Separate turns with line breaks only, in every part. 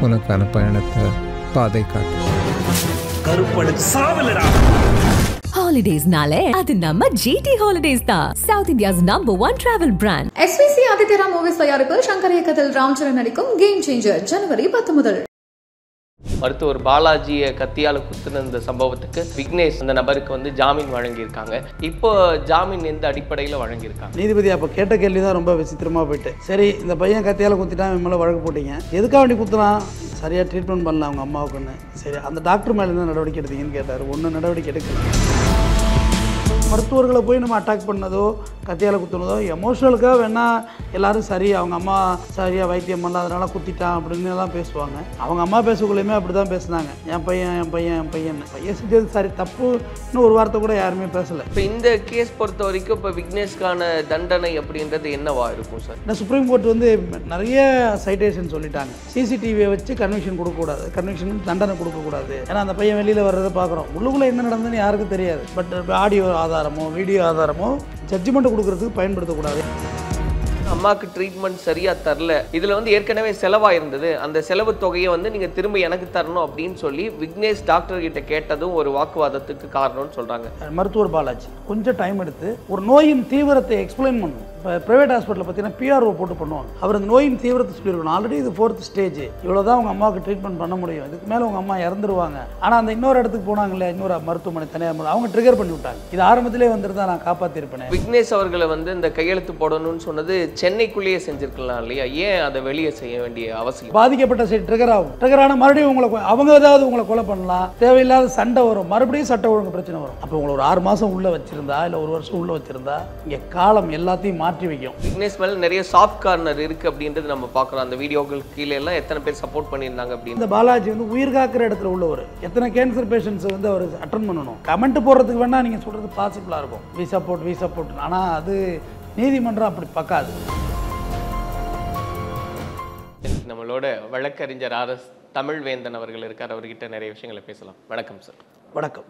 உனக்கான பயணத்தை பாதை காட்டு.
கருப்பனுக்கு சாவலடா.
Holidays-nale, adu namma GT Holidays da. South India's #1 travel brand.
SVC Aditya Movies தயாரிப்பில் சங்கர் இயக்கத்தில் ராம்சரண் நடிக்கும் கேம் சேஞ்சர் ஜனவரி 10 முதல்.
மருத்துவர் பாலாஜியை கத்தியால் குத்துன இந்த சம்பவத்துக்கு விக்னேஷ் அந்த நபருக்கு வந்து ஜாமீன் வழங்கியிருக்காங்க. இப்போ ஜாமீன் எந்த அடிப்படையில் வழங்கியிருக்காங்க?
நீதிபதி அப்போ கேட்ட கேள்வி தான் ரொம்ப விசித்திரமாக போயிட்டு, சரி இந்த பையன் கத்தியால் குத்திட்டான், இவன் மேலே வழக்கு போட்டீங்க, எதுக்காக வேண்டி குத்துனான், சரியாக ட்ரீட்மெண்ட் பண்ணல அவங்க அம்மாவுக்குன்னு, சரி அந்த டாக்டர் மேலே என்ன நடவடிக்கை எடுத்தீங்கன்னு கேட்டார். ஒன்றும் நடவடிக்கை எடுக்கல. மருத்துவர்களை போய் நம்ம அட்டாக் பண்ணதோ கத்தியால் குத்துனதோ எமோஷனலுக்காக வேணால் எல்லோரும் சரி அவங்க அம்மா சரியாக வைத்தியம் பண்ணாதனால குத்திட்டான் அப்படின்னு எல்லாம் பேசுவாங்க. அவங்க அம்மா பேசக்குள்ளேயுமே அப்படி தான் பேசுனாங்க, என் பையன் செஞ்சது சரி தப்புன்னு ஒரு வார்த்தை கூட யாருமே பேசலை.
இப்போ இந்த கேஸ் பொறுத்த வரைக்கும் இப்போ விக்னேஷ்கான தண்டனை அப்படின்றது என்னவா இருக்கும் சார்?
இந்த சுப்ரீம் கோர்ட் வந்து நிறைய சைட்டேஷன் சொல்லிட்டாங்க. சிசிடிவியை வச்சு கன்விக்ஷன் கொடுக்கக்கூடாது, கன்விக்ஷன் தண்டனை கொடுக்கக்கூடாது. ஏன்னா அந்த பையன் வெளியில் வர்றதை பார்க்குறோம், உள்ளுக்குள்ளே என்ன நடந்ததுன்னு யாருக்கும் தெரியாது. பட் ஆடியோ ஆதாரமோ வீடியோ ஆதாரமோ ஜட்ஜ்மெண்ட் கொடுக்கறதுக்கு பயன்படுத்தக்கூடாது.
அம்மாவுக்கு ட்ரீட்மெண்ட் சரியாக தரல, இதில் வந்து ஏற்கனவே செலவாக இருந்தது, அந்த செலவு தொகையை வந்து நீங்கள் திரும்ப எனக்கு தரணும் அப்படின்னு சொல்லி விக்னேஷ் டாக்டர் கிட்ட கேட்டதும் ஒரு வாக்குவாதத்துக்கு காரணம்னு சொல்கிறாங்க. மருத்துவர்
பாலாஜி கொஞ்சம் டைம் எடுத்து ஒரு நோயின் தீவிரத்தை எக்ஸ்பிளைன் பண்ணணும். இப்போ ப்ரைவேட் ஹாஸ்பிட்டலில் பார்த்தீங்கன்னா பிஆர்ஓ போட்டு பண்ணுவாங்க. அவர் அந்த நோயின் தீவிரத்தை சொல்லியிருக்கணும், ஆல்ரெடி இது 4th ஸ்டேஜ், இவ்வளோ தான் உங்கள் அம்மாவுக்கு ட்ரீட்மெண்ட் பண்ண முடியும், இதுக்கு மேலே உங்கள் அம்மா இறந்துருவாங்க. ஆனால் அந்த இன்னொரு இடத்துக்கு போனாங்களே, இன்னொரு மருத்துவமனை தனியார் அவங்க ட்ரிகர் பண்ணி விட்டாங்க. இது ஆரம்பத்திலே வந்துருந்தா நான் காப்பாற்றிருப்பேன்.
விக்னேஷ் அவர்களை வந்து இந்த கையெழுத்து போடணும்னு சொன்னது சென்னைக்குள்ளேயே செஞ்சிருக்கலாம் இல்லையா? ஏன் அதை வெளியே செய்ய வேண்டிய அவசியம்?
பாதிக்கப்பட்ட சைடு ட்ரிகர் ஆகும், ட்ரிகர் ஆனால் மறுபடியும் உங்களை அவங்க ஏதாவது உங்களை கொலை பண்ணலாம், தேவையில்லாத சண்டை வரும், மறுபடியும் சட்ட ஒழுங்கு பிரச்சனை வரும். அப்போ உங்களை ஒரு 6 மாதம் உள்ளே வச்சிருந்தா இல்லை 1 வருஷம் உள்ளே வச்சிருந்தா இங்கே காலம் எல்லாத்தையும் மாற்றி வைக்கும்.
விக்னேஷ் மேல நிறைய சாஃப்ட் கார்னர் இருக்கு அப்படின்றது நம்ம பார்க்குறோம். அந்த வீடியோக்களுக்கு கீழே எல்லாம் எத்தனை பேர் சப்போர்ட் பண்ணியிருந்தாங்க அப்படின்னு.
இந்த பாலாஜி வந்து உயிர் காக்கிற இடத்துல உள்ளவர், எத்தனை கேன்சர் பேஷண்ட்ஸ் வந்து அவர் அட்டன் பண்ணணும். கமெண்ட் போடுறதுக்கு வேணா நீங்கள் சொல்கிறது பாசிபிளாக இருக்கும், வி சப்போர்ட், ஆனால் அது நீதிமன்றம் அப்படி பார்க்காது.
நம்மளோட வழக்கறிஞர் RS தமிழ்வேந்தன் அவர்கள் இருக்கார், அவர்கிட்ட நிறைய விஷயங்களை பேசலாம். வணக்கம் சார்.
வணக்கம்.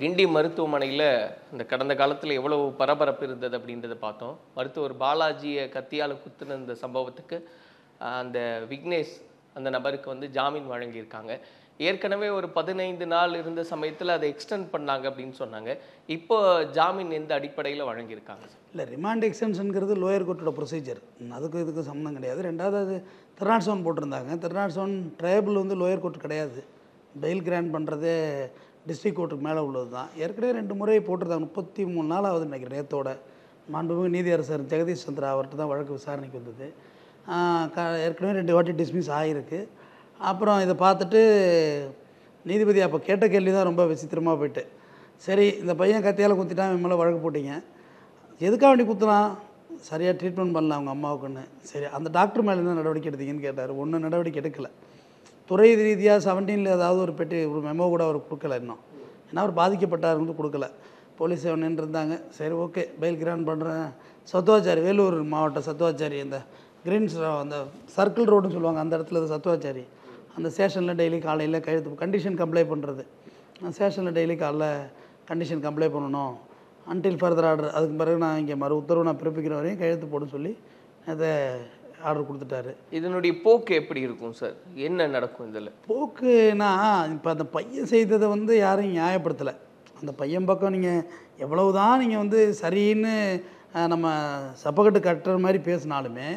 கிண்டி மருத்துவமனையில் இந்த கடந்த காலத்தில் எவ்வளவு பரபரப்பு இருந்தது அப்படின்றத பார்த்தோம். மருத்துவர் பாலாஜியை கத்தியால் குத்துன இந்த சம்பவத்துக்கு அந்த விக்னேஷ் அந்த நபருக்கு வந்து ஜாமீன் வழங்கியிருக்காங்க. ஏற்கனவே ஒரு 15 நாள் இருந்த சமயத்தில் அதை எக்ஸ்டெண்ட் பண்ணாங்க அப்படின்னு சொன்னாங்க. இப்போ ஜாமீன் எந்த அடிப்படையில் வழங்கியிருக்காங்க?
இல்லை, ரிமாண்ட் எக்ஸ்டென்ஷனுங்கிறது லோயர் கோர்ட்டோட ப்ரொசீஜர், அதுக்கு இதுக்கு சம்மந்தம் கிடையாது. ரெண்டாவது அது 307 போட்டிருந்தாங்க. 307 ட்ரையபிள் வந்து லோயர் கோர்ட் கிடையாது, பெயில் கிராண்ட் பண்ணுறதே டிஸ்ட்ரிக்ட் கோர்ட்டுக்கு மேலே உள்ளது தான். ஏற்கனவே 2 முறை போட்டிருந்தாங்க, 33 நாள் ஆகுது நினைக்கிறேன். நேரத்தோட மாண்புமிகு நீதியரசர் ஜெகதீஷ் சந்திரா அவர்கிட்ட தான் வழக்கு விசாரணைக்கு வந்தது. ஏற்கனவே 2 வாட்டி டிஸ்மிஸ் ஆகிருக்கு. அப்புறம் இதை பார்த்துட்டு நீதிபதி அப்போ கேட்ட கேள்வி தான் ரொம்ப விசித்திரமாக போயிட்டு, சரி இந்த பையன் கத்தியால் குத்திட்டான், இவன் மேலே வழக்கு போட்டீங்க, எதுக்காக வேண்டி குத்துனான், சரியாக ட்ரீட்மெண்ட் பண்ணல அவங்க அம்மாவுக்குன்னு, சரி அந்த டாக்டர் மேலே என்ன நடவடிக்கை எடுத்தீங்கன்னு கேட்டார். ஒன்றும் நடவடிக்கை எடுக்கலை. துறை ரீதியாக 17 ஏதாவது ஒரு மெமோ கூட அவர் கொடுக்கல இன்னும், ஏன்னா அவர் பாதிக்கப்பட்டாருன்னு கொடுக்கல. போலீஸ் நின்று இருந்தாங்க. சரி ஓகே பெயில் கிராண்ட் பண்ணுறேன். சத்துவாச்சாரி, வேலூர் மாவட்ட சத்துவாச்சாரி, அந்த கிரீன்ஸ் அந்த சர்க்கிள் ரோடுன்னு சொல்லுவாங்க, அந்த இடத்துல சத்துவாச்சாரி அந்த ஸ்டேஷனில் டெய்லி காலையில் கையெழுத்து கண்டிஷன் கம்ப்ளைண்ட் பண்ணுறது, ஸ்டேஷனில் டெய்லி காலைல கண்டிஷன் கம்ப்ளைண்ட் பண்ணணும் அன்டில் ஃபர்தர் ஆர்டர், அதுக்கு பிறகு நான் இங்கே உத்தரவு நான் பிறப்பிக்கிற வரையும் கையெழுத்து போடுன்னு சொல்லி அதை ஆர்டர் கொடுத்துட்டாரு.
இதனுடைய போக்கு எப்படி இருக்கும் சார்? என்ன நடக்கும் இதில்?
போக்குன்னா இப்போ அந்த பையன் செய்ததை வந்து யாரும் நியாயப்படுத்தலை. அந்த பையன் பக்கம் நீங்கள் எவ்வளவு தான் நீங்கள் வந்து சரின்னு நம்ம சப்பக்கட்டு கட்டுற மாதிரி பேசினாலுமே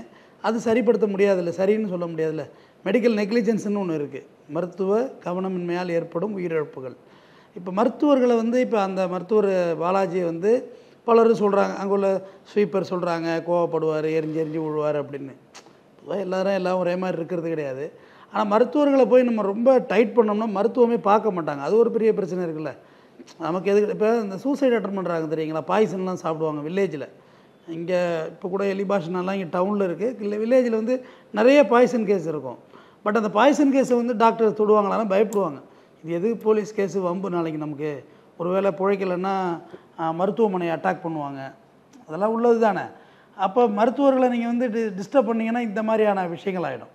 அது சரிப்படுத்த முடியாதில்ல, சரின்னு சொல்ல முடியாதில்ல. மெடிக்கல் நெக்லிஜென்ஸ்னு ஒன்று இருக்குது, மருத்துவ கவனமின்மையால் ஏற்படும் உயிரிழப்புகள். இப்போ மருத்துவர்களை வந்து இப்போ அந்த மருத்துவர் பாலாஜியை வந்து பலரும் சொல்கிறாங்க, அங்கே உள்ள ஸ்வீப்பர் சொல்கிறாங்க கோவப்படுவார், எரிஞ்சு விழுவார் அப்படின்னு. பொதுவாக எல்லாம் ஒரே மாதிரி இருக்கிறது கிடையாது. ஆனால் மருத்துவர்களை போய் நம்ம ரொம்ப டைட் பண்ணோம்னா மருத்துவமே பார்க்க மாட்டாங்க, அது ஒரு பெரிய பிரச்சனை இருக்குல்ல. நமக்கு எதுக்கு இப்போ இந்த சூசைட் அட்டன் பண்ணுறாங்க தெரியுங்களா, பாய்சன்லாம் சாப்பிடுவாங்க வில்லேஜில். இங்கே இப்போ கூட எலிபாஷனெல்லாம் இங்கே டவுனில் இருக்குது, இல்லை வில்லேஜில் வந்து நிறைய பாய்சன் கேஸ் இருக்கும். பட் அந்த பாய்சன் கேஸை வந்து டாக்டர் தொடுவாங்களான்னு பயப்படுவாங்க. இது எது போலீஸ் கேஸு வம்பு, நாளைக்கு நமக்கு ஒரு வேளை பிழைக்கலைன்னா மருத்துவமனையை அட்டாக் பண்ணுவாங்க, அதெல்லாம் உள்ளது தானே. அப்போ மருத்துவர்களை நீங்கள் வந்து டிஸ்டர்ப் பண்ணிங்கன்னா இந்த மாதிரியான விஷயங்கள் ஆகிடும்.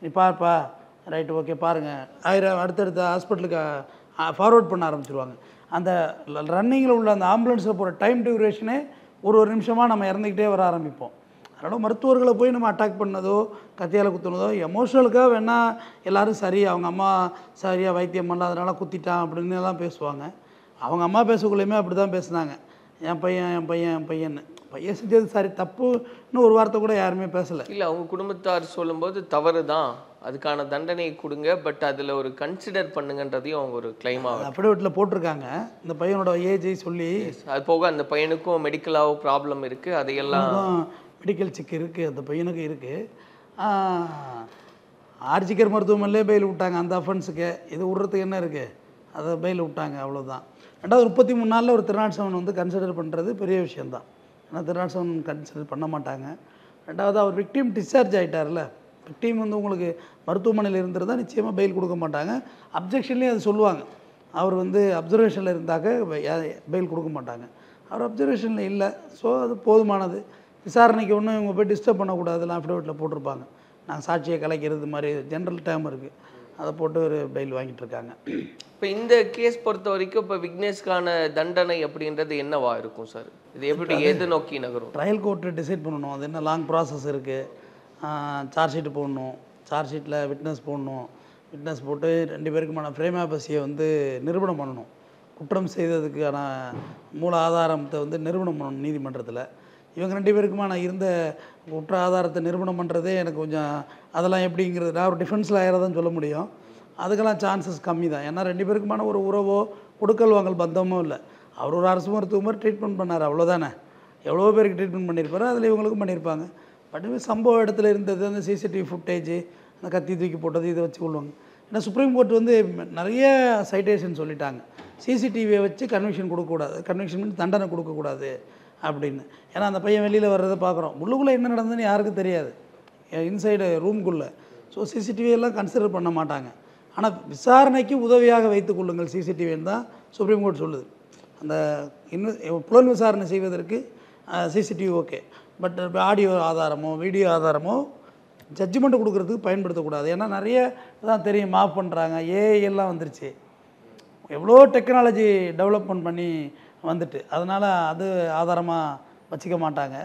நீ பார்ப்பா ரைட்டு ஓகே பாருங்கள், அடுத்தடுத்த ஹாஸ்பிட்டலுக்கு ஃபார்வர்ட் பண்ண ஆரம்பிச்சிருவாங்க. அந்த ரன்னிங்கில் உள்ள அந்த ஆம்புலன்ஸில் போகிற டைம் டியூரேஷனே ஒரு நிமிஷமாக நம்ம இறந்துக்கிட்டே வர ஆரம்பிப்போம். அதனால் மருத்துவர்களை போய் நம்ம அட்டாக் பண்ணதோ கத்தியால் குத்துனதோ எமோஷனலுக்காக வேணால் எல்லோரும் சரி அவங்க அம்மா சரியாக வைத்தியம் பண்ணல அதனால் குத்திட்டான் அப்படின்னு எல்லாம் பேசுவாங்க. அவங்க அம்மா பேசக்குள்ளேயுமே அப்படி தான் பேசுனாங்க, என் பையன் செஞ்சது சரி தப்புன்னு ஒரு வார்த்தை கூட யாருமே பேசலை.
இல்லை, அவங்க குடும்பத்தார் சொல்லும்போது தவறு தான், அதுக்கான தண்டனையை கொடுங்க, பட் அதில் ஒரு கன்சிடர் பண்ணுங்கன்றதையும் அவங்க ஒரு கிளைமாக
அஃபிடவிட்டில் போட்டிருக்காங்க. இந்த பையனோட ஏஜை சொல்லி
அது போக அந்த பையனுக்கும் மெடிக்கலாக ப்ராப்ளம் இருக்குது, அதையெல்லாம்
மெடிக்கல் செக் இருக்குது, அந்த பையனுக்கு இருக்குது. ஆர்ஜிக்கர் மருத்துவமனையிலே பெயில் விட்டாங்க அந்த அஃபென்ஸுக்கு. இது விட்றதுக்கு என்ன இருக்குது, அதை பெயில் விட்டாங்க, அவ்வளோதான். 2033 நாளில் ஒரு 307 வந்து கன்சிடர் பண்ணுறது பெரிய விஷயந்தான். ஏன்னா 307 கன்சிடர் பண்ண மாட்டாங்க. ரெண்டாவது அவர் விக்டிம் டிஸ்சார்ஜ் ஆகிட்டார்ல, விக்டிம் வந்து உங்களுக்கு மருத்துவமனையில் இருந்திருந்தால் நிச்சயமாக பெயில் கொடுக்க மாட்டாங்க. அப்ஜெக்ஷன்லேயும் அது சொல்லுவாங்க, அவர் வந்து அப்சர்வேஷனில் இருந்தாக்க பெயில் கொடுக்க மாட்டாங்க. அவர் அப்சர்வேஷனில் இல்லை, ஸோ அது போதுமானது. விசாரணைக்கு ஒன்றும் இவங்க போய் டிஸ்டர்ப் பண்ணக்கூடாதுலாம் அஃபிடவிட்டில் போட்டிருப்பாங்க. நாங்கள் சாட்சியை கலைக்கிறது மாதிரி ஜென்ரல் டேர்ம் இருக்குது, அதை போட்டு ஒரு பெயில் வாங்கிட்டு இருக்காங்க.
இப்போ இந்த கேஸ் பொறுத்த வரைக்கும் இப்போ விக்னேஷ்கான தண்டனை அப்படின்றது என்னவா இருக்கும் சார்? இது எப்படி எது நோக்கி நகரும்?
ட்ரையல் கோர்ட்டு டிசைட் பண்ணணும். அது என்ன லாங் ப்ராசஸ் இருக்குது. சார்ஜ் ஷீட்டு போடணும், சார்ஜ் ஷீட்டில் விட்னஸ் போடணும், விட்னஸ் போட்டு 2 பேருக்குமான ஃப்ரேமாபஸியை வந்து நிரூபணம் பண்ணணும். குற்றம் செய்ததுக்கான மூல ஆதாரத்தை வந்து நிரூபணம் பண்ணணும் நீதிமன்றத்தில். இவங்க 2 பேருக்குமான இருந்த குற்ற ஆதாரத்தை நிரூபணம் பண்ணுறதே எனக்கு கொஞ்சம் அதெல்லாம் எப்படிங்கிறது நான் ஒரு டிஃபென்ஸ் லாயராக தான் சொல்ல முடியும். அதுக்கெல்லாம் சான்சஸ் கம்மி தான். ஏன்னா 2 பேருக்குமான ஒரு உறவோ கொடுக்கல் வாங்கல் பந்தமோ இல்லை. அவர் ஒரு அரசு மருத்துவமர் ட்ரீட்மெண்ட் பண்ணார், அவ்வளோதானே. எவ்வளோ பேருக்கு ட்ரீட்மெண்ட் பண்ணியிருப்பாரு, அதில் இவங்களுக்கும் பண்ணியிருப்பாங்க. பட் சம்பவ இடத்துல இருந்தது அந்த சிசிடிவி ஃபுட்டேஜ், அந்த கத்தி தூக்கி போட்டது, இதை வச்சு கொள்வாங்க. ஏன்னா சுப்ரீம் கோர்ட் வந்து நிறைய சைட்டேஷன் சொல்லிட்டாங்க, சிசிடிவியை வச்சு கன்விக்ஷன் கொடுக்கக்கூடாது, கன்விக்ஷன் பண்ணி தண்டனை கொடுக்கக்கூடாது அப்படின்னு. ஏன்னா அந்த பையன் வெளியில் வர்றதை பார்க்குறோம், உள்ளுக்குள்ளே என்ன நடந்ததுன்னு யாருக்கும் தெரியாது, இன்சைடு ரூம்குள்ளே. ஸோ சிசிடிவியெல்லாம் கன்சிடர் பண்ண மாட்டாங்க. ஆனால் விசாரணைக்கு உதவியாக வைத்துக் கொள்ளுங்கள் சிசிடிவின்னு தான் சுப்ரீம் கோர்ட் சொல்லுது. அந்த புலன் விசாரணை செய்வதற்கு சிசிடிவி ஓகே, பட் ஆடியோ ஆதாரமோ வீடியோ ஆதாரமோ ஜட்ஜ்மெண்ட் கொடுக்குறதுக்கு பயன்படுத்தக்கூடாது. ஏன்னா நிறைய தான் தெரியும், மாஃப் பண்ணுறாங்க, ஏஐ எல்லாம் வந்துருச்சு, எவ்வளோ டெக்னாலஜி டெவலப்மெண்ட் பண்ணி வந்துட்டு, அதனால் அது ஆதாரமாக வச்சுக்க மாட்டாங்க.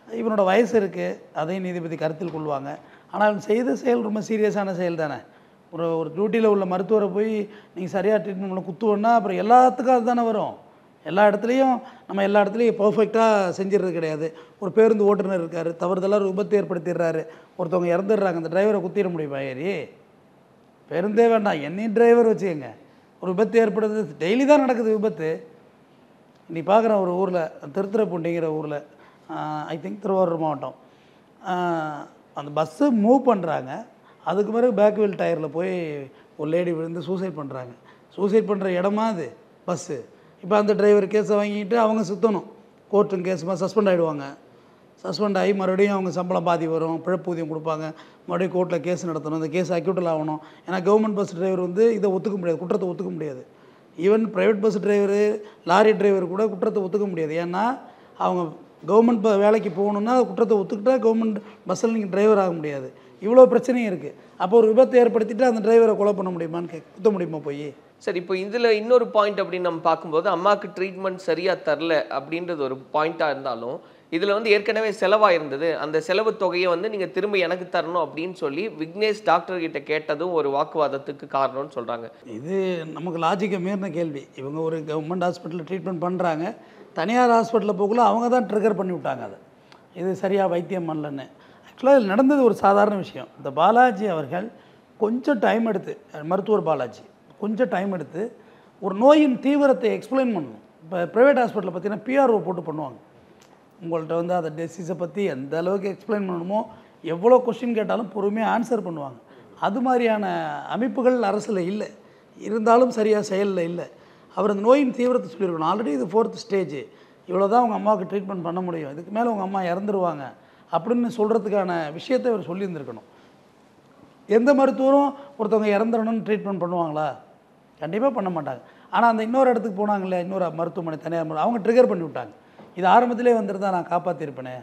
இவனோட வயசு இருக்குது, அதையும் நீதிபதி கருத்தில் கொள்வாங்க. ஆனால் செய்த செயல் ரொம்ப சீரியஸான செயல் தானே. ஒரு டியூட்டியில் உள்ள மருத்துவரை போய் நீங்கள் சரியாக ட்ரீட்மெண்ட் பண்ண குத்துவோன்னா அப்புறம் எல்லாத்துக்கும் அது தானே வரும். எல்லா இடத்துலையும் நம்ம எல்லா இடத்துலையும் பர்ஃபெக்டாக செஞ்சிடறது கிடையாது. ஒரு பேருந்து ஓட்டுநர் இருக்கார், தவறுதலாக விபத்து ஏற்படுத்திடுறாரு, ஒருத்தவங்க இறந்துடுறாங்க, அந்த டிரைவரை குத்திட முடியுமா? ஏறி பேருந்தே வேண்டாம், என்னையும் டிரைவர் வச்சுக்கோங்க. ஒரு விபத்து ஏற்படுது, டெய்லி தான் நடக்குது விபத்து. நீ பார்க்குற ஒரு ஊரில் திருத்துறைப்பூண்டிங்கிற ஊரில், ஐ திங்க் திருவாரூர் மாவட்டம், அந்த பஸ்ஸு மூவ் பண்ணுறாங்க, அதுக்கு பிறகு பேக் வீல் டயரில் போய் ஒரு லேடி விழுந்து சூசைட் பண்ணுறாங்க. சூசைட் பண்ணுற இடமா அது பஸ்ஸு. இப்போ அந்த டிரைவர் கேஸை வாங்கிட்டு அவங்க சுற்றணும், கோர்ட்டும் கேஸுமா சஸ்பெண்ட் ஆகிடுவாங்க. சஸ்பெண்ட் ஆகி மறுபடியும் அவங்க சம்பளம் பாதி வரும், பிழப்பூதியம் கொடுப்பாங்க, மறுபடியும் கோர்ட்டில் கேஸ் நடத்தணும், அந்த கேஸ் அக்யூட்டல் ஆகணும். ஏன்னா கவர்மெண்ட் பஸ் டிரைவர் வந்து இதை ஒத்துக்க முடியாது, குற்றத்தை ஒத்துக்க முடியாது. Even private bus driver lorry driver கூட குற்றத்தை ஒத்துக்க முடியாது. ஏன்னா அவங்க கவர்மெண்ட் வேலைக்கு போகணுன்னா குற்றத்தை ஒத்துக்கிட்டால் கவர்மெண்ட் பஸ்ஸில் நீங்கள் டிரைவர் ஆக முடியாது. இவ்வளோ பிரச்சனையும் இருக்குது. அப்போ ஒரு விபத்தை ஏற்படுத்திட்டு அந்த டிரைவரை கொலை பண்ண முடியுமான்னு குத்த முடியுமா போய்?
சரி, இப்போ இதில் இன்னொரு பாயிண்ட் அப்படின்னு நம்ம பார்க்கும்போது அம்மாவுக்கு ட்ரீட்மெண்ட் சரியாக தரல அப்படின்றது ஒரு பாயிண்ட்டாக இருந்தாலும், இதில் வந்து ஏற்கனவே செலவாக இருந்தது, அந்த செலவு தொகையை வந்து நீங்கள் திரும்ப எனக்கு தரணும் அப்படின்னு சொல்லி விக்னேஷ் டாக்டர்கிட்ட கேட்டதும் ஒரு வாக்குவாதத்துக்கு காரணம்னு சொல்கிறாங்க.
இது நமக்கு லாஜிக்கை மீறின கேள்வி. இவங்க ஒரு கவர்மெண்ட் ஹாஸ்பிட்டலில் ட்ரீட்மெண்ட் பண்ணுறாங்க, தனியார் ஹாஸ்பிட்டலில் போகல அவங்க தான் ட்ரிகர் பண்ணி விட்டாங்க அதை, இது சரியாக வைத்தியம் பண்ணலன்னு. ஆக்சுவலாக இது நடந்தது ஒரு சாதாரண விஷயம். இந்த பாலாஜி அவர்கள் கொஞ்சம் டைம் எடுத்து, மருத்துவர் பாலாஜி கொஞ்சம் டைம் எடுத்து ஒரு நோயின் தீவிரத்தை எக்ஸ்பிளைன் பண்ணணும். இப்போ ப்ரைவேட் ஹாஸ்பிட்டலில் பார்த்தீங்கன்னா பிஆர்ஓ போட்டு பண்ணுவாங்க. உங்கள்கிட்ட வந்து அந்த டிசீஸை பற்றி எந்த அளவுக்கு எக்ஸ்பிளைன் பண்ணணுமோ, எவ்வளோ கொஸ்டின் கேட்டாலும் பொறுமையாக ஆன்சர் பண்ணுவாங்க. அது மாதிரியான அமைப்புகள் அரசில் இல்லை, இருந்தாலும் சரியாக செயலில் இல்லை. அவர் அந்த நோயின் தீவிரத்தை சொல்லியிருக்கணும். ஆல்ரெடி இது 4th ஸ்டேஜ், இவ்வளோ தான் உங்கள் அம்மாவுக்கு ட்ரீட்மெண்ட் பண்ண முடியும், இதுக்கு மேலே உங்கள் அம்மா இறந்துருவாங்க அப்படின்னு சொல்கிறதுக்கான விஷயத்தை அவர் சொல்லியிருந்திருக்கணும். எந்த மருத்துவரும் ஒருத்தவங்க இறந்துடணும்னு ட்ரீட்மெண்ட் பண்ணுவாங்களா? கண்டிப்பாக பண்ண மாட்டாங்க. ஆனால் அந்த இன்னொரு இடத்துக்கு போனாங்களே, இன்னொரு மருத்துவமனை தனியார் அவங்க ட்ரிகர் பண்ணி விட்டாங்க. இது ஆரம்பத்திலே வந்துருந்தா நான் காப்பாற்றிருப்பேனே.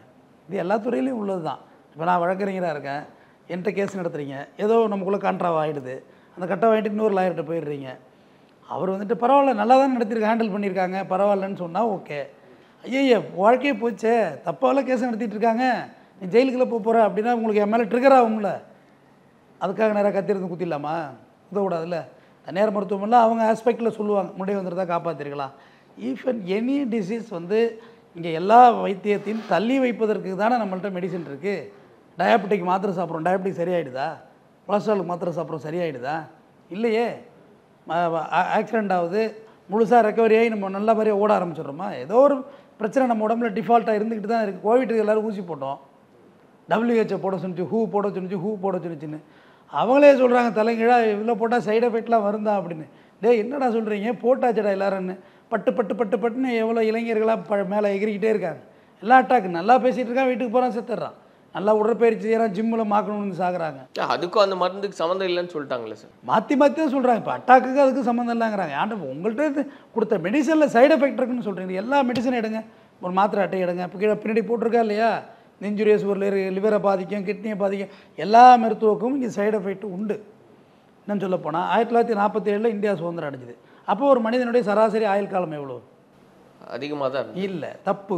இது எல்லா துறையிலையும் உள்ளது தான். இப்போ நான் வழக்கறிஞராக இருக்கேன், என்கிட்ட கேஸ் நடத்துகிறீங்க, ஏதோ நமக்குள்ளே கான்ட்ராவ் ஆகிடுது, அந்த கட்டை வாங்கிட்டு இன்னொரு லாயர்கிட்ட போயிடுறீங்க. அவர் வந்துட்டு பரவாயில்ல, நல்லா தான் நடத்திருக்க, ஹேண்டில் பண்ணியிருக்காங்க, பரவாயில்லன்னு சொன்னால் ஓகே. ஐயய்ய வாழ்க்கையே போச்சே, தப்பாவில் கேஸ் நடத்திட்டு இருக்காங்க, நீ ஜெயிலுக்குள்ளே போகிற அப்படின்னா உங்களுக்கு என் மேலே ட்ரிகர் ஆகும்ல, அதுக்காக நேராக கத்திருந்து குத்திடலாமா? உதவக்கூடாதுல்ல. தனியார் மருத்துவமனையில் அவங்க ஆஸ்பெக்டில் சொல்லுவாங்க, முடி வந்துருந்தா காப்பாற்றிருக்கலாம். ஈவன் எனி டிசீஸ் வந்து இங்கே எல்லா வைத்தியத்தையும் தள்ளி வைப்பதற்கு தானே நம்மள்ட்ட மெடிசன் இருக்குது. டயபெட்டிக் மாத்திரை சாப்பிட்றோம், டயபெட்டிக் சரியாயிடுதா? கொலஸ்ட்ராலுக்கு மாத்திரை சாப்பிட்றோம், சரியாயிடுதா? இல்லையே. ஆக்சிடெண்ட் ஆகுது, முழுசாக ரெக்கவரி ஆகி நம்ம நல்ல மாதிரியே ஓட ஆரம்பிச்சிடுறோமா? ஏதோ ஒரு பிரச்சனை நம்ம உடம்புல டிஃபால்ட்டாக இருந்துக்கிட்டு தான் இருக்குது. கோவிட்டுக்கு எல்லோரும் ஊசி போட்டோம், WHO போட சொன்னிச்சு, ஹூ போட சொன்னிச்சுன்னு அவங்களே சொல்கிறாங்க தலைகீழாக இவ்வளோ போட்டால் சைடு எஃபெக்ட்லாம் வருந்தா அப்படின்னு. என்னடா சொல்கிறீங்க, போட்டாச்சடா எல்லாருன்னு பட்டுன்னு எவ்வளோ இளைஞர்களாக மேலே எகிரிக்கிட்டே இருக்காங்க. எல்லா அட்டாக்கு நல்லா பேசிகிட்டு இருக்கான், வீட்டுக்கு போகிறான் செத்துடுறான். நல்லா உடற்பயிற்சி செய்கிறான், ஜிம்மில் மாக்கணும்னு சாகுறாங்க.
அதுக்கும் அந்த மருந்துக்கு சம்மந்தம் இல்லைன்னு சொல்லிட்டாங்களே சார்.
மாற்றி தான் சொல்கிறாங்க. இப்போ அட்டாக்குக்கு அதுக்கு சம்மந்தம் இல்லைங்கிறாங்க. ஆண்டு உங்கள்கிட்ட கொடுத்த மெடிசனில் சைடு எஃபெக்ட் இருக்குன்னு சொல்கிறீங்க. எல்லா மெடிசனும் எடுங்க, ஒரு மாத்திரை அட்டை எடுங்க. இப்போ கீழே பின்னாடி போட்டிருக்கா இல்லையா, நெஞ்சுரியஸ் ஒரு லிவரை பாதிக்கும், கிட்னியை பாதிக்கும். எல்லா மருத்துவக்கும் இங்கே சைடு எஃபெக்ட் உண்டு. என்னன்னு சொல்ல போனால் 1947 இந்தியா சுதந்திரம் அடைஞ்சிது. அப்போ ஒரு மனிதனுடைய சராசரி ஆயுள் காலம் எவ்வளோ?
அதிகமாக தான்
இல்லை, தப்பு.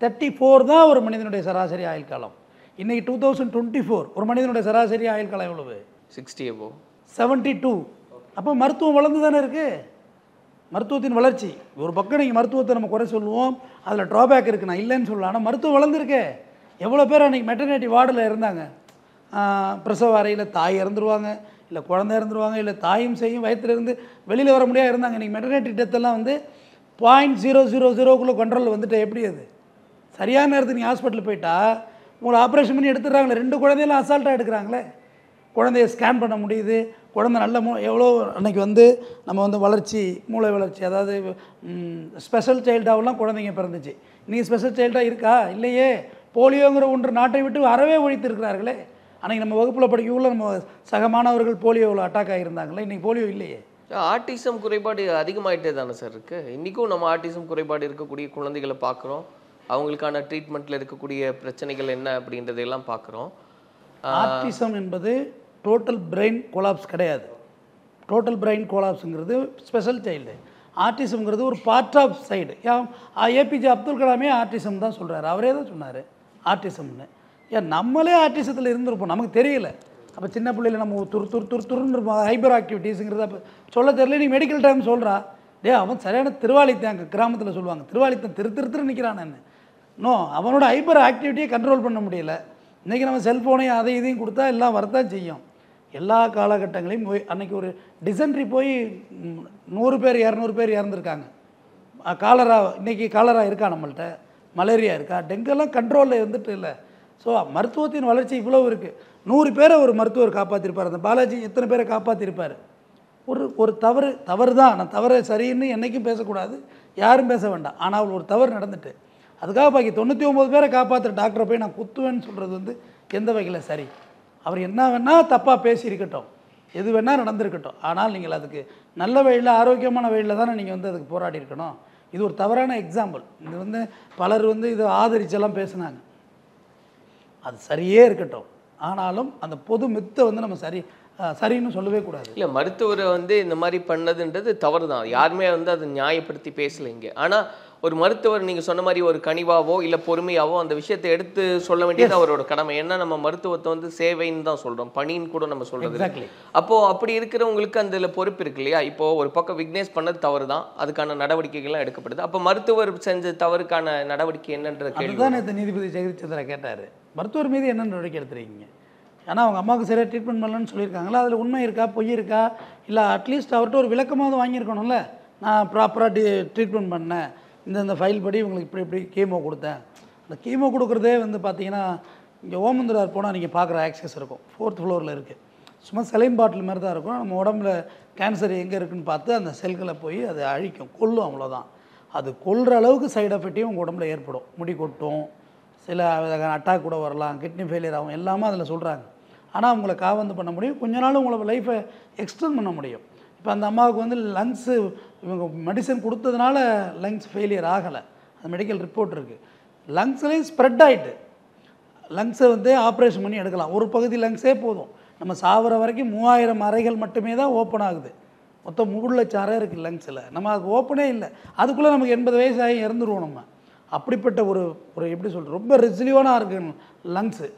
34
தான் ஒரு மனிதனுடைய சராசரி ஆயுள் காலம். இன்றைக்கி 2024 ஒரு மனிதனுடைய சராசரி ஆயுள் காலம் எவ்வளவு?
60 above
72. அப்போ மருத்துவம் வளர்ந்து தானே இருக்குது. மருத்துவத்தின் வளர்ச்சி ஒரு பக்கம். நீங்கள் மருத்துவத்தை நம்ம குறை சொல்லுவோம், அதில் ட்ராபேக் இருக்குது, நான் இல்லைன்னு சொல்லலாம். ஆனால் மருத்துவம் வளர்ந்துருக்கே. எவ்வளோ பேர் அன்றைக்கி மெட்டர்னிட்டி வார்டில் இருந்தாங்க. பிரசவ அறையில் தாய் இறந்துருவாங்க, இல்லை குழந்தை இறந்துருவாங்க, இல்லை தாயும் செய்யும் வயிற்றுலேருந்து வெளியில் வர முடியாது இருந்தாங்க. இன்றைக்கி மெட்டர்னிட்டி டெத்தெல்லாம் வந்து 0.000 கண்ட்ரோலில் வந்துட்டு எப்படி அது சரியான நேரத்துக்கு நீங்கள் ஹாஸ்பிட்டல் போயிட்டா உங்களை ஆப்ரேஷன் பண்ணி எடுத்துடுறாங்களே. 2 குழந்தையெல்லாம் அசால்ட்டாக எடுக்கிறாங்களே. குழந்தைய ஸ்கேன் பண்ண முடியுது. குழந்தை நல்ல எவ்வளோ அன்றைக்கி வந்து நம்ம வந்து வளர்ச்சி, மூளை வளர்ச்சி, அதாவது ஸ்பெஷல் சைல்டாகலாம் குழந்தைங்க பிறந்துச்சு. இன்றைக்கி ஸ்பெஷல் சைல்டாக இருக்கா? இல்லையே. போலியோங்கிற ஒன்று நாட்டை விட்டு அறவே ஒழித்து இருக்கிறார்களே. அன்றைக்கி நம்ம வகுப்பில் படிக்கக்குள்ள நம்ம சக மாணவர்கள் போலியோவில் அட்டாக் ஆகியிருந்தாங்களே. இன்றைக்கி போலியோ இல்லையே.
ஆர்டிசம் குறைபாடு அதிகமாகிட்டே தானே சார் இருக்குது. இன்றைக்கும் நம்ம ஆர்டிசம் குறைபாடு இருக்கக்கூடிய குழந்தைகளை பார்க்குறோம். அவங்களுக்கான ட்ரீட்மெண்ட்டில் இருக்கக்கூடிய பிரச்சனைகள் என்ன அப்படின்றதையெல்லாம் பார்க்குறோம்.
ஆர்டிசம் என்பது டோட்டல் பிரெயின் கொலாப்ஸ் கிடையாது. டோட்டல் பிரெயின் கொலாப்ஸுங்கிறது ஸ்பெஷல் சைல்டு. ஆர்டிசம்ங்கிறது ஒரு part of side. APJ Abdul கலாமே ஆர்டிசம் தான் சொல்கிறார். அவரே தான் சொன்னார் ஆர்டிசம்னு. நம்மளே ஆர்டிசத்தில் இருந்திருப்போம், நமக்கு தெரியல. அப்போ சின்ன பிள்ளையில் நம்ம துருன்னு இருப்போம். ஹைப்பர் ஆக்டிவிட்டீஸுங்கிறத அப்போ சொல்ல தெரியல. நீ மெடிக்கல் டைம் சொல்கிறா, அவன் சரியான திருவாளித்தான். கிராமத்தில் சொல்லுவாங்க, திருவாளித்தான் திரு நிற்கிறான்னு. நோ, அவனோட ஹைப்பர் ஆக்டிவிட்டியை கண்ட்ரோல் பண்ண முடியல. இன்றைக்கி நம்ம செல்ஃபோனையும் அதை இதையும் கொடுத்தா எல்லாம் வரத்தான் செய்யும். எல்லா காலகட்டங்களையும் அன்றைக்கி ஒரு டிசென்ட்ரி போய் 100 பேர் 200 பேர் இறந்துருக்காங்க. காலரா, இன்றைக்கி காலரா இருக்கா நம்மள்கிட்ட, மலேரியா இருக்கா, டெங்கெல்லாம் கண்ட்ரோலில் இருந்துட்டு இல்லை. ஸோ மருத்துவத்தின் வளர்ச்சி இவ்வளோ இருக்குது. 100 பேரை ஒரு மருத்துவர் காப்பாற்றிருப்பார். அந்த பாலாஜி எத்தனை பேரை காப்பாற்றிருப்பார்? ஒரு தவறு தான். நான் தவறு சரின்னு என்றைக்கும் பேசக்கூடாது, யாரும் பேச வேண்டாம். ஆனால் ஒரு தவறு நடந்துட்டு அதுக்காக பாக்கி 99 பேரை காப்பாற்றுற டாக்டரை போய் நான் குத்துவேன்னு சொல்கிறது வந்து எந்த வகையில் சரி? அவர் என்ன வேணால் தப்பாக பேசியிருக்கட்டும், எது வேணால் நடந்திருக்கட்டும். ஆனால் நீங்கள் அதுக்கு நல்ல வழியில், ஆரோக்கியமான வழியில் தானே நீங்கள் வந்து அதுக்கு போராடி இருக்கணும். இது ஒரு தவறான எக்ஸாம்பிள். இது வந்து பலர் வந்து இதை ஆதரிச்செல்லாம் பேசுனாங்க. அது சரியே இருக்கட்டும். ஆனாலும் அந்த பொது மித்தை வந்து நம்ம சரின்னு சொல்லவே கூடாது.
இல்லை, மருத்துவரை வந்து இந்த மாதிரி பண்ணதுன்றது தவறு தான். யாருமே வந்து அதை நியாயப்படுத்தி பேசலை இங்கே. ஆனால் ஒரு மருத்துவர் நீங்கள் சொன்ன மாதிரி ஒரு கனிவாவோ இல்லை பொறுமையாவோ அந்த விஷயத்தை எடுத்து சொல்ல வேண்டியது அவரோட கடமை. ஏன்னா நம்ம மருத்துவத்தை வந்து சேவைன்னு தான் சொல்கிறோம், பணின்னு கூட நம்ம சொல்கிறது. அப்போது அப்படி இருக்கிறவங்களுக்கு அதில் பொறுப்பு இருக்கு இல்லையா? இப்போது ஒரு பக்கம் விக்னேஷ் பண்ணது தவறு தான், அதுக்கான நடவடிக்கைகள்லாம் எடுக்கப்படுது. அப்போ மருத்துவர் செஞ்ச தவறுக்கான நடவடிக்கை என்னன்ற கேள்வி
தான் இந்த நீதிபதி ஜெகதீச்சந்திரா கேட்டார். மருத்துவர் மீது என்ன நடவடிக்கை எடுத்துருக்கீங்க? ஏன்னா அவங்க அம்மாவுக்கு சரியாக ட்ரீட்மெண்ட் பண்ணலன்னு சொல்லியிருக்காங்களா? அதில் உண்மை இருக்கா, பொய் இருக்கா? இல்லை அட்லீஸ்ட் அவர்கிட்ட ஒரு விளக்கமாவது வாங்கியிருக்கணும்ல. நான் ப்ராப்பராக ட்ரீட்மெண்ட் பண்ணேன், இந்த ஃபைல் படி உங்களுக்கு இப்படி கீமோ கொடுத்தேன். அந்த கீமோ கொடுக்குறதே வந்து பார்த்தீங்கன்னா இங்கே ஓமந்தூரார் போனால் நீங்கள் பார்க்குற ஆக்சஸ் இருக்கும், 4th ஃப்ளோரில் இருக்குது. சும்மா செலைன் பாட்டில் மாதிரி தான் இருக்கும். நம்ம உடம்புல கேன்சர் எங்கே இருக்குதுன்னு பார்த்து அந்த செல்களை போய் அதை அழிக்கும், கொல்லும், அவ்வளோதான். அது கொல்கிற அளவுக்கு சைடு எஃபெக்டையும் உங்கள் உடம்புல ஏற்படும். முடி கொட்டும், சில அட்டாக் கூட வரலாம், கிட்னி ஃபெயிலியர் ஆகும், எல்லாமே அதில் சொல்கிறாங்க. ஆனால் அவங்கள காவந்து பண்ண முடியும், கொஞ்ச நாள் உங்களை லைஃப்பை எக்ஸ்டெண்ட் பண்ண முடியும். இப்போ அந்த அம்மாவுக்கு வந்து லங்ஸு இவங்க மெடிசன் கொடுத்ததுனால லங்ஸ் ஃபெயிலியர் ஆகலை, அந்த மெடிக்கல் ரிப்போர்ட் இருக்குது. லங்ஸ்லேயும் ஸ்ப்ரெட் ஆகிட்டு லங்ஸை வந்து ஆப்ரேஷன் பண்ணி எடுக்கலாம். ஒரு பகுதி லங்ஸே போதும். நம்ம சாவர வரைக்கும் 3000 அறைகள் மட்டுமே தான் ஓப்பன் ஆகுது. மொத்தம் 3 லட்சம் அறை இருக்குது லங்ஸில். நம்ம அதுக்கு ஓப்பனே இல்லை. அதுக்குள்ளே நமக்கு 80 வயசு ஆகி இறந்துருவோம். நம்ம அப்படிப்பட்ட ஒரு ஒரு எப்படி சொல்கிறது, ரொம்ப ரெசிலிவான ஆர்கன்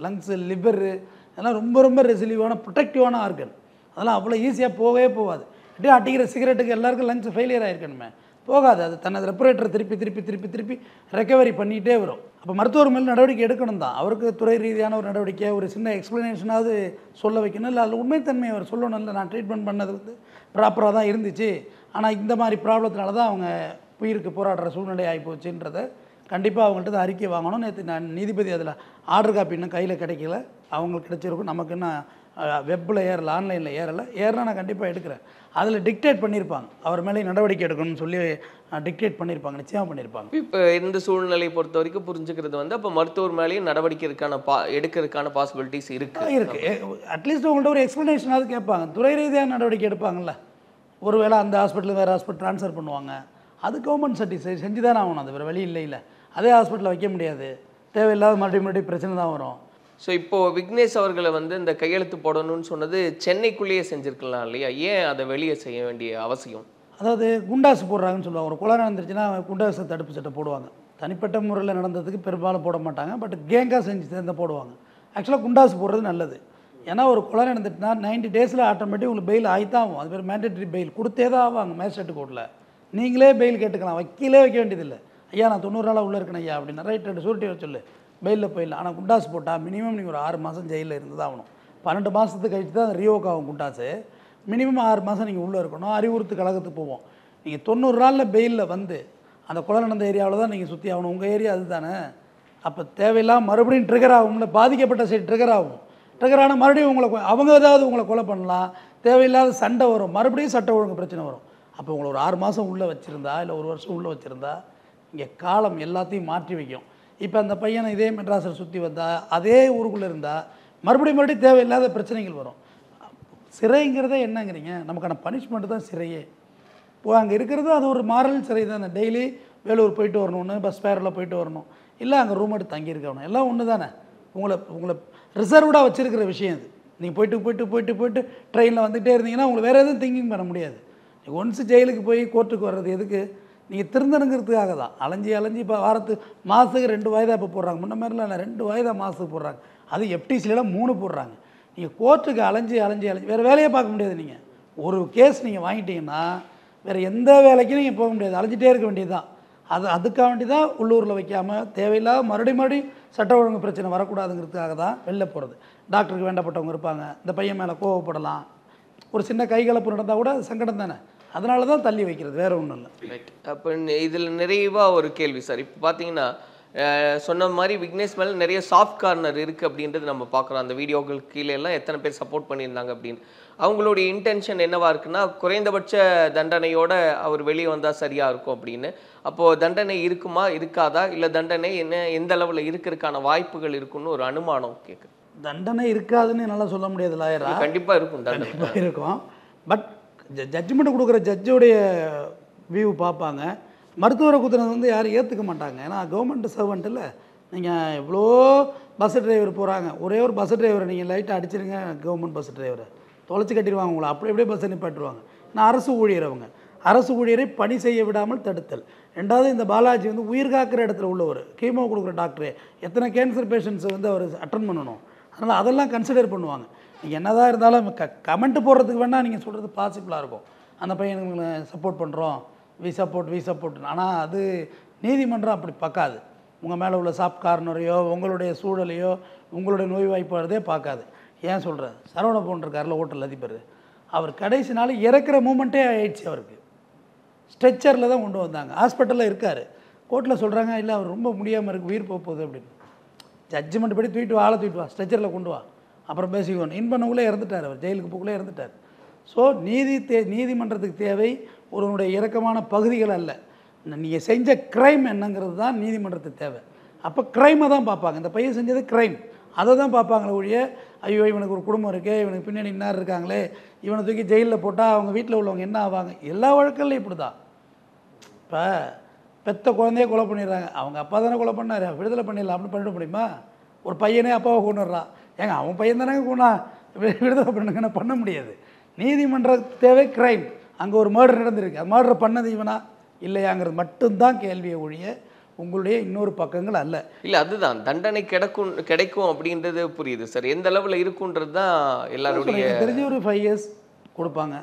லங்ஸு லிவரு, அதெல்லாம் ரொம்ப ரொம்ப ரெசிலிவான ப்ரொடெக்டிவான ஆர்கன். அதெல்லாம் அவ்வளோ ஈஸியாக போகவே போகாது. இப்படியே அடிக்கிற சிகரெட்டுக்கு எல்லாருக்கும் லங்ஸ் ஃபெயிலியர் ஆகிருக்கணுமே, போகாது. அது தனது ரெப்பரேட்டரை திருப்பி ரெக்கவரி பண்ணிகிட்டே வரும். அப்போ மருத்துவர் மேல் நடவடிக்கை எடுக்கணும் தான். அவருக்கு துறை ரீதியான ஒரு நடவடிக்கை, ஒரு சின்ன எக்ஸ்ப்ளனேஷனாவது சொல்ல வைக்கணும். இல்லை அதில் உண்மைத்தன்மை அவர் சொல்லணும். இல்லை நான் ட்ரீட்மெண்ட் பண்ணது வந்து ப்ராப்பராக தான் இருந்துச்சு, ஆனால் இந்த மாதிரி ப்ராப்ளத்தினால தான் அவங்க உயிருக்கு போராடுற சூழ்நிலை ஆகிப்போச்சுன்றதை கண்டிப்பாக அவங்கள்ட்ட அறிக்கை வாங்கணும். நேற்று நான் நீதிபதி அதில் ஆர்டர் காப்பி இன்னும் கையில் கிடைக்கல, அவங்களுக்கு கிடைச்சிருக்கும். நமக்கு என்ன வெப்பில் ஏறலை, ஆன்லைனில் ஏறனா நான் கண்டிப்பாக எடுக்கிறேன். அதில் டிக்டேட் பண்ணியிருப்பாங்க, அவர் மேலே நடவடிக்கை எடுக்கணும்னு சொல்லி டிக்டேட் பண்ணியிருப்பாங்க, நிச்சயமாக பண்ணியிருப்பாங்க.
இப்போ இந்த சூழ்நிலையை பொறுத்த வரைக்கும் புரிஞ்சுக்கிறது வந்து அப்போ மருத்துவர் மேலேயும் நடவடிக்கை எடுக்கிறதுக்கான பாசிபிலிட்டிஸ் இருக்குது.
அட்லீஸ்ட் உங்கள்கிட்ட ஒரு எக்ஸ்ப்ளனேஷனாவது கேட்பாங்க. துறை ரீதியாக நடவடிக்கை எடுப்பாங்கள்ல. ஒருவேளை அந்த ஹாஸ்பிட்டல் வேறு ஹாஸ்பிட்டல் ட்ரான்ஸ்ஃபர் பண்ணுவாங்க, அது கவர்மெண்ட் சர்டிஃபிகேட் செஞ்சு தானே ஆகணும். அது வேறு வழி இல்லை. அதே ஹாஸ்பிட்டலில் வைக்க முடியாது, தேவையில்லாத மறுபடியும் பிரச்சனை தான் வரும்.
ஸோ இப்போது விக்னேஷ் அவர்களை வந்து இந்த கையெழுத்து போடணும்னு சொன்னது சென்னைக்குள்ளேயே செஞ்சுருக்கலாம் இல்லையா? ஏன் அதை வெளியே செய்ய வேண்டிய அவசியம்?
அதாவது குண்டாசு போடுறாங்கன்னு சொல்லுவாங்க. ஒரு கொலை நடந்துருச்சுன்னா குண்டாசு தடுப்பு சட்டை போடுவாங்க. தனிப்பட்ட முறையில் நடந்ததுக்கு பெரும்பாலும் போட மாட்டாங்க, பட் கேங்காக செஞ்சு சேர்ந்து போடுவாங்க. ஆக்சுவலாக குண்டாசு போடுறது நல்லது. ஏன்னா ஒரு கொலை நடந்துட்டுனா 90 டேஸில் ஆட்டோமேட்டிக் உங்களுக்கு பெயில் ஆகித்தான் ஆகும். அது பேர் மேண்டேட்டரி பெயில் கொடுத்தே தான் ஆவாங்க மேஜிஸ்ட்ரேட் கோர்ட்டில். நீங்களே பெயில் கேட்டுக்கலாம், வக்கீலே வைக்க வேண்டியதில்லை. ஐயா நான் 90 நாளாக உள்ளே இருக்கணும் ஐயா அப்படின்னா ரைட் 2 சூரிட்டி வச்சு சொல்லு, பெயிலில் போயிடலாம். ஆனால் குண்டாசு போட்டால் மினிமம் நீங்கள் ஒரு 6 மாதம் ஜெயிலில் இருந்து தான் ஆகணும். 12 மாதத்துக்கு கழிச்சு தான் அது ரியோக் ஆகும் குண்டாசு. மினிமம் 6 மாதம் நீங்கள் உள்ளே இருக்கணும். அறிவுறுத்து கழகத்துக்கு போவோம். நீங்கள் 90 நாளில் பெயிலில் வந்து அந்த கொலை நடந்த ஏரியாவில் தான் நீங்கள் சுற்றி ஆகணும். உங்கள் ஏரியா அது தானே. அப்போ தேவையில்லாமல் மறுபடியும் ட்ரிகர் ஆகும்ல, பாதிக்கப்பட்ட சைடு ட்ரிகர் ஆகும். ட்ரிகர் ஆனால் மறுபடியும் உங்களை அவங்க ஏதாவது உங்களை கொலை பண்ணலாம், தேவையில்லாத சண்டை வரும், மறுபடியும் சட்ட ஒழுங்கு பிரச்சனை வரும். அப்போ உங்களை ஒரு 6 மாதம் உள்ளே வச்சுருந்தா இல்லை 1 வருஷம் உள்ளே வச்சுருந்தா இங்கே காலம் எல்லாத்தையும் மாற்றி வைக்கும். இப்போ அந்த பையனை இதே மெட்ராஸில் சுற்றி வந்தால் அதே ஊருக்குள்ளே இருந்தால் மறுபடியும் தேவையில்லாத பிரச்சனைகள் வரும். சிறைங்கிறதே என்னங்கிறீங்க, நமக்கான பனிஷ்மெண்ட்டு தான் சிறையே. இப்போ அங்கே இருக்கிறது அது ஒரு மாரல் சிறை தானே. டெய்லி வேலூர் போயிட்டு வரணும்னு பஸ் ஃபேரில் போயிட்டு வரணும், இல்லை அங்கே ரூம் எடுத்து தங்கியிருக்கணும், எல்லாம் ஒன்று தானே. உங்களை ரிசர்வ்டாக வச்சுருக்கிற விஷயம் இது. நீங்கள் போயிட்டு ட்ரெயினில் வந்துகிட்டே இருந்தீங்கன்னா உங்களுக்கு வேறு எதுவும் திங்கிங் பண்ண முடியாது. நீங்கள் ஒன்ஸு ஜெயிலுக்கு போய் கோர்ட்டுக்கு வர்றது எதுக்கு, நீங்கள் திருந்தணுங்கிறதுக்காக தான். அலைஞ்சி இப்போ மாதத்துக்கு 2 வாய்தா இப்போ போடுறாங்க. முன்ன மாதிரிலாம் இல்லை, 2 வாய்தா மாதத்துக்கு போடுறாங்க. அது எஃப்டிசிலாம் 3 போடுறாங்க. நீங்கள் கோர்ட்டுக்கு அலைஞ்சி வேறு வேலையை பார்க்க முடியாது. நீங்கள் ஒரு கேஸ் நீங்கள் வாங்கிட்டீங்கன்னா வேறு எந்த வேலைக்கும் நீங்கள் போக முடியாது, அலைஞ்சிட்டே இருக்க வேண்டியது தான். அதுக்காக வேண்டி தான் உள்ளூரில் வைக்காமல் தேவையில்லாத மறுபடியும் சட்ட ஒழுங்கு பிரச்சனை வரக்கூடாதுங்கிறதுக்காக தான் வெளில போகிறது. டாக்டருக்கு வேண்டப்பட்டவங்க இருப்பாங்க, இந்த பையன் மேலே கோவப்படலாம், ஒரு சின்ன கைகலப்பு நடந்தால் கூட சங்கடம் தானே. அதனால தான் தள்ளி வைக்கிறது, வேறு ஒன்றும் இல்லை.
ரைட். அப்போ இதில் நிறைவாக ஒரு கேள்வி சார். இப்போ பார்த்தீங்கன்னா சொன்ன மாதிரி விக்னேஷ் மேலே நிறைய சாஃப்ட் கார்னர் இருக்குது அப்படின்றது நம்ம பார்க்குறோம். அந்த வீடியோக்கள் கீழே எல்லாம் எத்தனை பேர் சப்போர்ட் பண்ணியிருந்தாங்க அப்படின்னு. அவங்களுடைய இன்டென்ஷன் என்னவாக இருக்குன்னா குறைந்தபட்ச தண்டனையோட அவர் வெளியே வந்தால் சரியாக இருக்கும் அப்படின்னு. அப்போது தண்டனை இருக்குமா இருக்காதா, இல்லை தண்டனை எந்த அளவில் இருக்கிறதுக்கான வாய்ப்புகள் இருக்குன்னு ஒரு அனுமானம் கேட்குது.
தண்டனை இருக்காதுன்னு நல்லா சொல்ல முடியாது லாயரா.
கண்டிப்பாக இருக்கும்,
கண்டிப்பாக இருக்கும். பட் ஜட்ஜ்மெண்ட் கொடுக்குற ஜட்ஜோடைய வியூ பார்ப்பாங்க. மருத்துவரை குத்துறது வந்து யாரும் ஏற்றுக்க மாட்டாங்க. ஏன்னா கவர்மெண்ட் சர்வெண்ட் இல்லை. நீங்கள் எவ்வளோ பஸ் டிரைவர் போகிறாங்க, ஒரே ஒரு பஸ் டிரைவரை நீங்கள் லைட்டாக அடிச்சிருங்க, கவர்மெண்ட் பஸ் டிரைவரை தொலைச்சி கட்டிடுவாங்க உங்களை, அப்படியே பஸ்ஸை நிப்பாட்டுருவாங்க. நான் அரசு ஊழியர், அவங்க அரசு ஊழியரை பணி செய்ய விடாமல் தடுத்தல். ரெண்டாவது இந்த பாலாஜி வந்து உயிர் காக்கிற இடத்துல உள்ளவர், கீமோ கொடுக்குற டாக்டரு, எத்தனை கேன்சர் பேஷண்ட்ஸை வந்து அவர் அட்டன் பண்ணணும். அதனால் அதெல்லாம் கன்சிடர் பண்ணுவாங்க. நீங்கள் என்னதான் இருந்தாலும் கமெண்ட் போடுறதுக்கு வேணால் நீங்கள் சொல்கிறது பாசிபிளாக இருக்கும். அந்த பையனுக்கு சப்போர்ட் பண்ணுறோம், வி சப்போர்ட். ஆனால் அது நீதிமன்றம் அப்படி பார்க்காது. உங்கள் மேலே உள்ள சாஃப்ட் கார்னரையோ உங்களுடைய சூழலையோ உங்களுடைய நோய்வாய்ப்பாடுறதே பார்க்காது. ஏன் சொல்கிறேன், சரவண பவன் இருக்கார்ல ஹோட்டல் அதிபர், அவர் கடைசி நாள் இறக்குற மூமெண்ட்டே ஆயிடுச்சு. அவருக்கு ஸ்ட்ரெச்சரில் தான் கொண்டு வந்தாங்க, ஹாஸ்பிட்டலில் இருக்கார். கோர்ட்டில் சொல்கிறாங்க இல்லை அவர் ரொம்ப முடியாமல் இருக்குது, உயிர் போகுது அப்படின்னு. ஜட்ஜ்மெண்ட் படி தூக்கிட்டு வா, ஸ்ட்ரெச்சரில் கொண்டு வா, அப்புறம் பேசிக்கணும். இன் பண்ணக்குள்ளே இறந்துட்டார், அவர் ஜெயிலுக்கு போக்குள்ளே இறந்துட்டார். ஸோ நீதிமன்றத்துக்கு தேவை ஒருவனுடைய இறக்கமான பகுதிகள் அல்ல, நீங்கள் செஞ்ச க்ரைம் என்னங்கிறது தான் நீதிமன்றத்துக்கு தேவை. அப்போ க்ரைமை தான் பார்ப்பாங்க. இந்த பையன் செஞ்சது க்ரைம், அதை தான் பார்ப்பாங்களே ஒழிய ஐயோ இவனுக்கு ஒரு குடும்பம் இருக்குது, இவனுக்கு பின்னாடி இன்னார் இருக்காங்களே, இவனை தூக்கி ஜெயிலில் போட்டால் அவங்க வீட்டில் உள்ளவங்க என்ன ஆவாங்க. எல்லா வழக்கல்லையும் இப்படி தான். இப்போ பெத்த குழந்தைய கொலை பண்ணிடுறாங்க, அவங்க அப்பா தானே கொலை பண்ணார், விடுதலை பண்ணிடலாம் அப்படின்னு பண்ணிட முடியுமா? ஒரு பையனே அப்பாவை கொண்டு வர்றான், ஏங்க அவன் பையன் தானே கொண்டா, விடுதலை பண்ணுங்கன்னா பண்ண முடியாது. நீதிமன்ற தேவை க்ரைம், அங்கே ஒரு மர்டர் நடந்திருக்கு, அது மர்டர் பண்ணது இவனா இல்லையாங்கிறது மட்டும்தான் கேள்வியை ஒழிய உங்களுடைய இன்னொரு பக்கங்கள் அல்ல.
இல்லை, அதுதான் தண்டனை கிடைக்கும் அப்படின்றது புரியுது சார். எந்த அளவில் இருக்குன்றது தான் எல்லாருடைய
தெரிஞ்ச ஒரு 5 years கொடுப்பாங்க,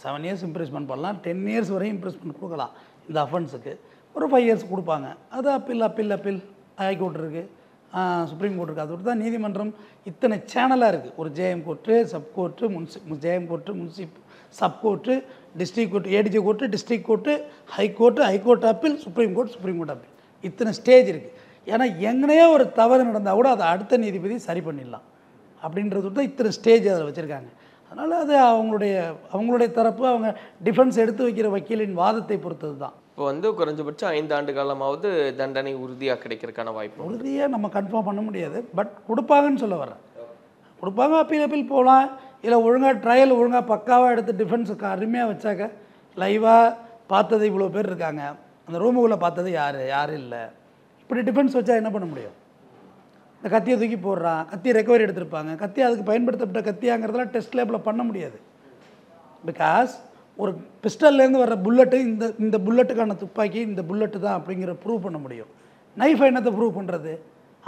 7 years இம்ப்ரெஸ்மெண்ட் பண்ணலாம், 10 years வரையும் இம்ப்ரெஸ்மெண்ட் கொடுக்கலாம். இந்த அஃபென்ஸுக்கு ஒரு 5 years கொடுப்பாங்க. அது அப்பீல் ஹைகோர்ட் இருக்குது, சுப்ரீம் கோர்ட் இருக்குது. அதோடு தான் நீதிமன்றம் இத்தனை சேனலாக இருக்குது. ஒரு JM court, sub court, JM court, முன்சிப் sub court, district court, ADJ court, district court, high court appeal, supreme court appeal, இத்தனை ஸ்டேஜ் இருக்குது. ஏன்னா எங்கனையோ ஒரு தவறு நடந்தால் கூட அதை அடுத்த நீதிபதி சரி பண்ணிடலாம் அப்படின்றது தான் இத்தனை ஸ்டேஜ் அதில் வச்சுருக்காங்க. அதனால் அது அவங்களுடைய தரப்பு, அவங்க டிஃபென்ஸ் எடுத்து வைக்கிற வக்கீலின் வாதத்தை பொறுத்தது தான்.
இப்போ வந்து குறைஞ்சபட்சம் 5 ஆண்டு காலமாவது தண்டனை உறுதியாக கிடைக்கிறதுக்கான வாய்ப்பு.
உறுதியாக நம்ம கன்ஃபார்ம் பண்ண முடியாது, பட் கொடுப்பாங்கன்னு சொல்ல வரேன். கொடுப்பாங்க, அப்பீல் போகலாம். இல்லை ஒழுங்காக ட்ரையல் ஒழுங்காக பக்காவாக எடுத்து டிஃபென்ஸுக்கு அருமையாக வச்சாக்க லைவாக பார்த்தது இவ்வளோ பேர் இருக்காங்க, அந்த ரூமுக்குள்ளே பார்த்தது யாரும் இல்லை, இப்படி டிஃபென்ஸ் வச்சா என்ன பண்ண முடியும்? இந்த கத்தியை தூக்கி போடுறான், கத்தியை ரெக்கவரி எடுத்திருப்பாங்க, கத்தி அதுக்கு பயன்படுத்தப்பட்ட கத்தியாங்கிறதெல்லாம் டெஸ்ட் லேபில் பண்ண முடியாது. பிகாஸ் ஒரு பிஸ்டல்லேருந்து வர்ற புல்லட்டு இந்த புல்லட்டுக்கான துப்பாக்கி இந்த புல்லட்டு தான் அப்படிங்கிற ப்ரூவ் பண்ண முடியும். நைஃபை என்னத்தை ப்ரூவ் பண்ணுறது?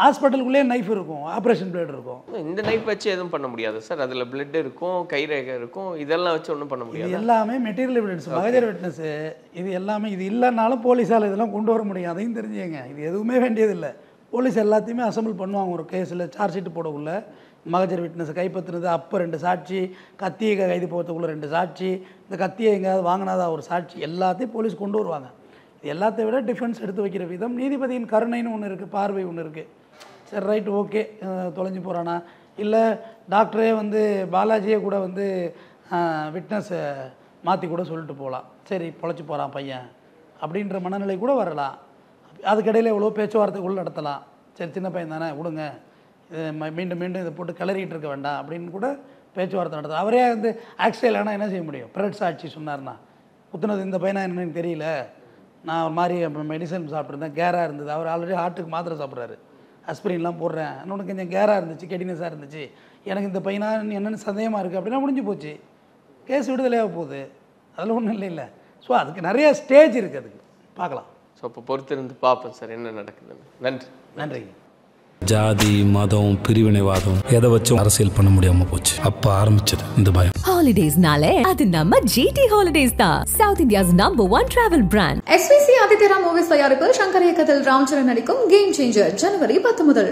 ஹாஸ்பிட்டலுக்குள்ளேயே நைஃப் இருக்கும், ஆப்ரேஷன் பிளேட் இருக்கும்.
இந்த நைஃப் வச்சு எதுவும் பண்ண முடியாது சார். அதில் பிளட் இருக்கும், கைரேகை இருக்கும், இதெல்லாம் வச்சு ஒன்றும் பண்ண முடியாது.
இது எல்லாமே மெட்டீரியல் எவிடன்ஸ், மகஜர் விட்னஸு, இது எல்லாமே. இது இல்லைனாலும் போலீஸால் இதெல்லாம் கொண்டு வர முடியும், அதையும் தெரிஞ்சுங்க. இது எதுவுமே வேண்டியதில்லை. போலீஸ் எல்லாத்தையுமே அசம்பிள் பண்ணுவாங்க. ஒரு கேஸில் சார்ஜ் ஷீட் போடக்குள்ள மகஜர் விட்னஸை கைப்பற்றினது, அப்போ 2 சாட்சி, கத்தியை கைது போகிறதுக்குள்ள 2 சாட்சி, இந்த கத்தியை எங்கேயாவது வாங்கினாதா ஒரு சாட்சி, எல்லாத்தையும் போலீஸ் கொண்டு வருவாங்க. இது எல்லாத்தையும் விட டிஃபென்ஸ் எடுத்து வைக்கிற விதம், நீதிபதியின் கருணைன்னு ஒன்று இருக்குது, பார்வை ஒன்று இருக்குது. சரி, ரைட், ஓகே, தொலைஞ்சு போகிறானா, இல்லை டாக்டரே வந்து பாலாஜியே கூட வந்து விட்னஸை மாற்றி கூட சொல்லிட்டு போகலாம், சரி பொழைச்சி போகிறான் பையன் அப்படின்ற மனநிலை கூட வரலாம். அதுக்கடையில் எவ்வளோ பேச்சுவார்த்தைக்குள்ள நடத்தலாம். சரி, சின்ன பையன் தானே விடுங்க, மீண்டும் இதை போட்டு கிளறிட்டு இருக்க வேண்டாம் அப்படின்னு கூட பேச்சுவார்த்தை நடத்தலாம். அவரே வந்து ஆக்சிடென்ட் ஆனால் என்ன செய்ய முடியும்? பிரெட் சாட்சி சொன்னார்னா, குத்துனது இந்த பையனா என்னன்னு தெரியல, நான் ஒரு மாதிரி மெடிசன் சாப்பிட்ருந்தேன், கேராக இருந்தது, அவர் ஆல்ரெடி ஹார்ட்டுக்கு மாத்திரை சாப்பிட்றாரு, அஸ்பிரின்லாம் போடுறேன், உனக்கு கொஞ்சம் கேராக இருந்துச்சு, கெடினஸாக இருந்துச்சு, எனக்கு இந்த பையனா என்னென்னு சந்தேகமாக இருக்குது அப்படின்னா முடிஞ்சு போச்சு, கேஸ் விடுதலையாக போகுது, அதில் ஒன்றும் இல்லை. ஸோ அதுக்கு நிறைய ஸ்டேஜ் இருக்குது, அதுக்கு பார்க்கலாம்.
ஸோ அப்போ பொறுத்திருந்து பார்ப்போம் சார் என்ன நடக்குதுன்னு. நன்றி.
ஜாதி, மதம், பிரிவினைவாதம் எதை வச்சும் அரசியல் பண்ண முடியாம போச்சு. அப்ப ஆரம்பிச்சது இந்த பயம்.
ஹாலிடேஸ்னாலே அது நம்ம GT ஹாலிடேஸ் தான், south India's #1 travel brand.
SVC ஆதித்யரா மூவிஸ் தயாரிப்பில் சங்கர் இயக்கத்தில் ராம்சரண் நடிக்கும் கேம் சேஞ்சர் ஜனவரி 10 முதல்.